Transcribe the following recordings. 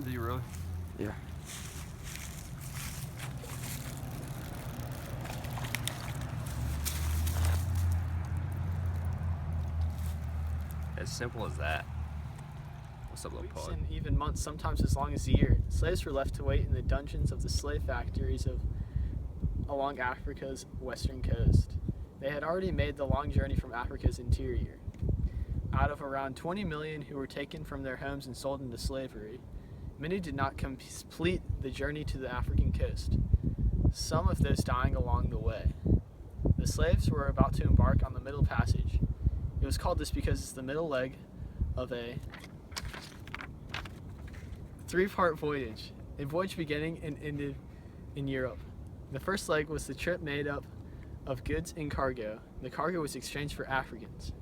Do you really? Yeah. As simple as that. What's up, little Weeks pod? and even months, sometimes as long as a year, slaves were left to wait in the dungeons of the slave factories along Africa's western coast. They had already made the long journey from Africa's interior. Out of around 20 million who were taken from their homes and sold into slavery, many did not complete the journey to the African coast, some of those dying along the way. The slaves were about to embark on the Middle Passage. It was called this because it's the middle leg of a three-part voyage, a voyage beginning and ended in Europe. The first leg was the trip made up of goods and cargo. The cargo was exchanged for Africans.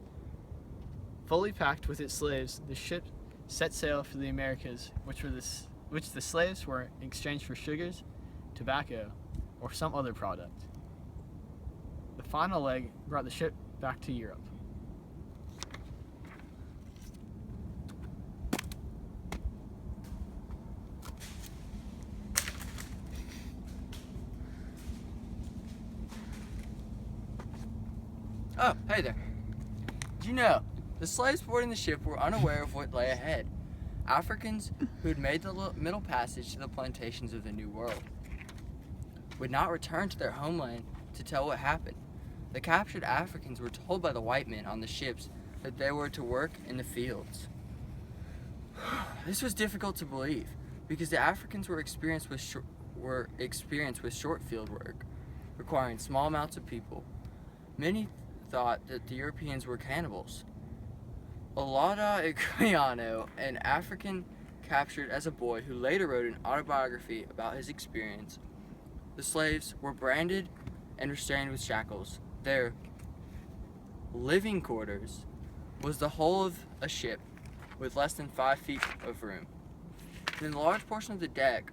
Fully packed with its slaves, the ship set sail for the Americas, which the slaves were exchanged for sugars, tobacco, or some other product. The final leg brought the ship back to Europe. Oh, hey there. Did you know, the slaves boarding the ship were unaware of what lay ahead. Africans who had made the Middle Passage to the plantations of the New World would not return to their homeland to tell what happened. The captured Africans were told by the white men on the ships that they were to work in the fields. This was difficult to believe because the Africans were experienced with short field work, requiring small amounts of people. Many thought that the Europeans were cannibals. Olada Equiano, an African captured as a boy who later wrote an autobiography about his experience. The slaves were branded and restrained with shackles. Their living quarters was the hull of a ship with less than 5 feet of room. In the large portion of the deck,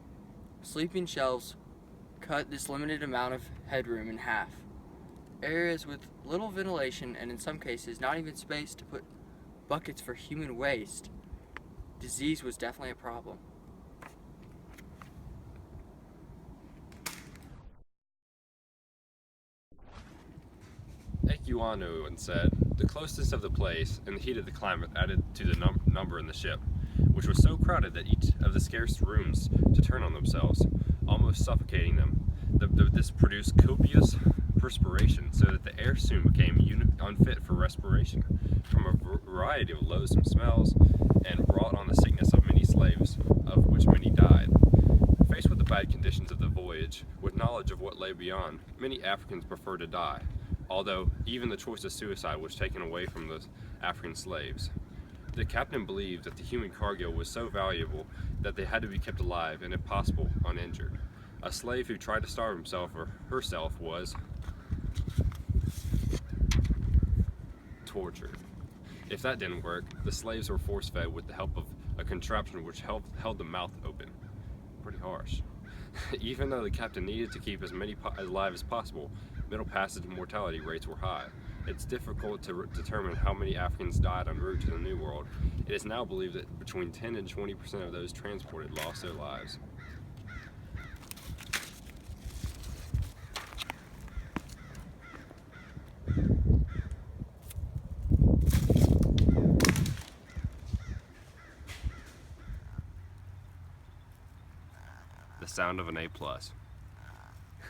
sleeping shelves cut this limited amount of headroom in half. Areas with little ventilation and in some cases not even space to put buckets for human waste. Disease was definitely a problem. Equiano once said, "The closeness of the place and the heat of the climate added to the number in the ship, which was so crowded that each of the scarce rooms to turn on themselves, almost suffocating them. This produced copious perspiration, so that the air soon became unfit for respiration from a variety of loathsome smells, and brought on the sickness of many slaves, of which many died." Faced with the bad conditions of the voyage, with knowledge of what lay beyond, many Africans preferred to die, although even the choice of suicide was taken away from the African slaves. The captain believed that the human cargo was so valuable that they had to be kept alive and, if possible, uninjured. A slave who tried to starve himself or herself was tortured. If that didn't work, the slaves were force-fed with the help of a contraption which held the mouth open. Pretty harsh. Even though the captain needed to keep as many alive as possible, Middle Passage mortality rates were high. It's difficult to determine how many Africans died en route to the New World. It is now believed that between 10 and 20% of those transported lost their lives. The sound of an A+.